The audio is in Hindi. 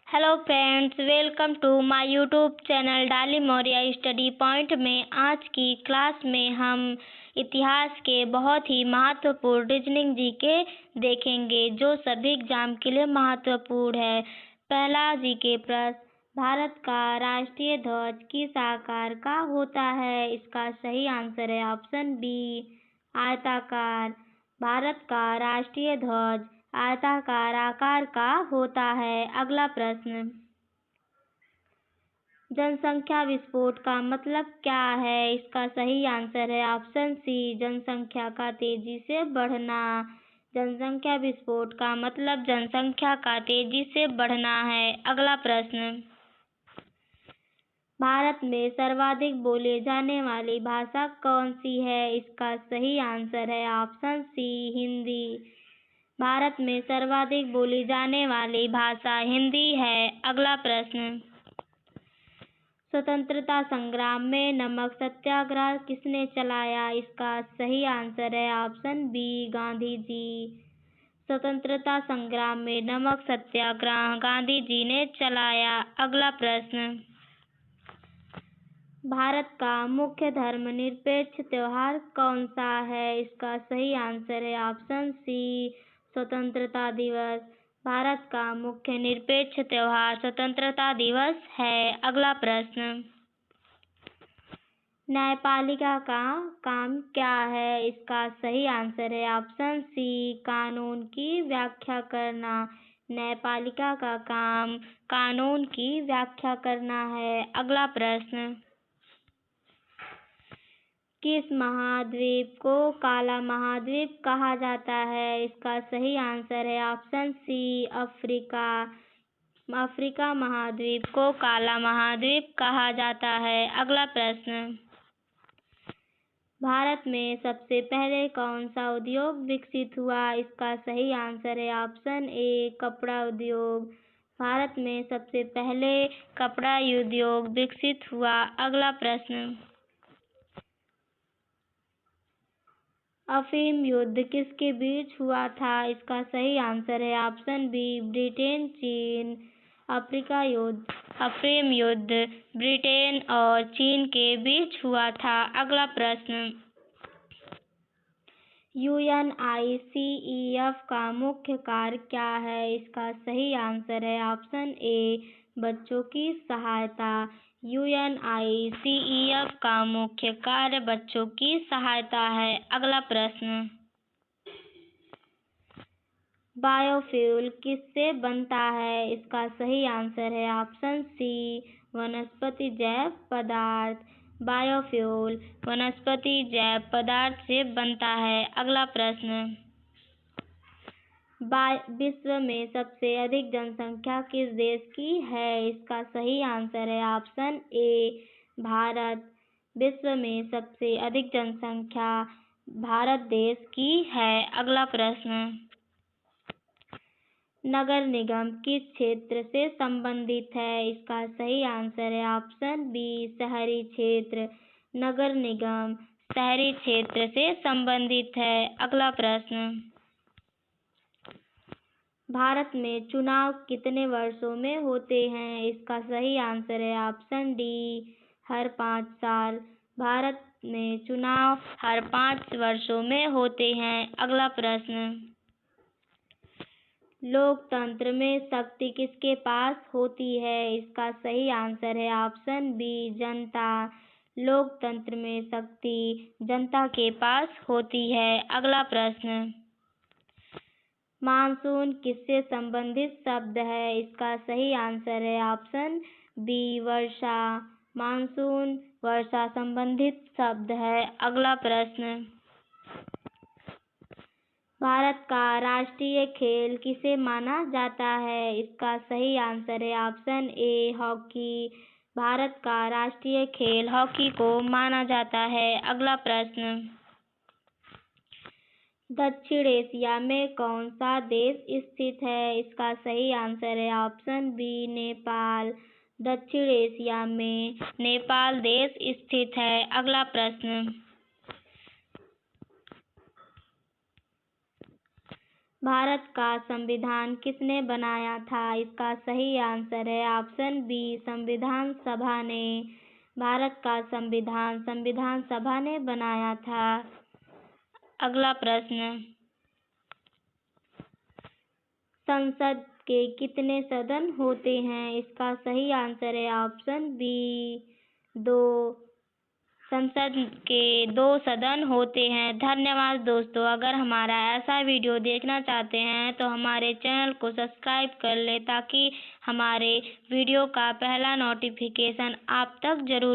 Hello friends, welcome to my YouTube channel Dolly Maurya study point में। आज की क्लास में हम इतिहास के बहुत ही महत्वपूर्ण रीजनिंग जीके देखेंगे जो सभी एग्जाम के लिए महत्वपूर्ण है। पहला जीके प्रश्न, भारत का राष्ट्रीय ध्वज किस आकार का होता है? इसका सही आंसर है ऑप्शन बी, आयताकार। भारत का राष्ट्रीय ध्वज आयताकार आकार का होता है। अगला प्रश्न, जनसंख्या विस्फोट का मतलब क्या है? इसका सही आंसर है ऑप्शन सी, जनसंख्या का तेजी से बढ़ना। जनसंख्या विस्फोट का मतलब जनसंख्या का तेजी से बढ़ना है। अगला प्रश्न, भारत में सर्वाधिक बोले जाने वाली भाषा कौन सी है? इसका सही आंसर है ऑप्शन सी, हिंदी। भारत में सर्वाधिक बोली जाने वाली भाषा हिंदी है। अगला प्रश्न, स्वतंत्रता संग्राम में नमक सत्याग्रह किसने चलाया? इसका सही आंसर है ऑप्शन बी, गांधी जी। स्वतंत्रता संग्राम में नमक सत्याग्रह गांधी जी ने चलाया। अगला प्रश्न, भारत का मुख्य धर्मनिरपेक्ष त्योहार कौन सा है? इसका सही आंसर है ऑप्शन सी, स्वतंत्रता दिवस। भारत का मुख्य निरपेक्ष त्योहार स्वतंत्रता दिवस है। अगला प्रश्न, न्यायपालिका का काम क्या है? इसका सही आंसर है ऑप्शन सी, कानून की व्याख्या करना। न्यायपालिका का काम कानून की व्याख्या करना है। अगला प्रश्न, किस महाद्वीप को काला महाद्वीप कहा जाता है? इसका सही आंसर है ऑप्शन सी, अफ्रीका। अफ्रीका महाद्वीप को काला महाद्वीप कहा जाता है। अगला प्रश्न, भारत में सबसे पहले कौन सा उद्योग विकसित हुआ? इसका सही आंसर है ऑप्शन ए, कपड़ा उद्योग। भारत में सबसे पहले कपड़ा उद्योग विकसित हुआ। अगला प्रश्न, अफीम युद्ध किसके बीच हुआ था? इसका सही आंसर है ऑप्शन बी, ब्रिटेन चीन। अफीम युद्ध ब्रिटेन और चीन के बीच हुआ था। अगला प्रश्न, UNICEF का मुख्य कार्य क्या है? इसका सही आंसर है ऑप्शन ए, बच्चों की सहायता। UNICEF का मुख्य कार्य बच्चों की सहायता है। अगला प्रश्न, बायोफ्यूल किससे बनता है? इसका सही आंसर है ऑप्शन सी, वनस्पति जैव पदार्थ। बायोफ्यूल वनस्पति जैव पदार्थ से बनता है। अगला प्रश्न, विश्व में सबसे अधिक जनसंख्या किस देश की है? इसका सही आंसर है ऑप्शन ए, भारत। विश्व में सबसे अधिक जनसंख्या भारत देश की है। अगला प्रश्न, नगर निगम किस क्षेत्र से संबंधित है? इसका सही आंसर है ऑप्शन बी, शहरी क्षेत्र। नगर निगम शहरी क्षेत्र से संबंधित है। अगला प्रश्न, भारत में चुनाव कितने वर्षों में होते हैं? इसका सही आंसर है ऑप्शन डी, हर 5 साल। भारत में चुनाव हर 5 वर्षों में होते हैं। अगला प्रश्न, लोकतंत्र में शक्ति किसके पास होती है? इसका सही आंसर है ऑप्शन बी, जनता। लोकतंत्र में शक्ति जनता के पास होती है। अगला प्रश्न, मानसून किससे संबंधित शब्द है? इसका सही आंसर है ऑप्शन बी, वर्षा। मानसून वर्षा संबंधित शब्द है। अगला प्रश्न, भारत का राष्ट्रीय खेल किसे माना जाता है? इसका सही आंसर है ऑप्शन ए, हॉकी। भारत का राष्ट्रीय खेल हॉकी को माना जाता है। अगला प्रश्न, दक्षिण एशिया में कौन सा देश स्थित है? इसका सही आंसर है ऑप्शन बी, नेपाल। दक्षिण एशिया में नेपाल देश स्थित है। अगला प्रश्न, भारत का संविधान किसने बनाया था? इसका सही आंसर है ऑप्शन बी, संविधान सभा ने। भारत का संविधान सभा ने बनाया था। अगला प्रश्न, संसद के कितने सदन होते हैं? इसका सही आंसर है ऑप्शन बी, 2। संसद के 2 सदन होते हैं। धन्यवाद दोस्तों। अगर हमारा ऐसा वीडियो देखना चाहते हैं तो हमारे चैनल को सब्सक्राइब कर लें ताकि हमारे वीडियो का पहला नोटिफिकेशन आप तक जरूर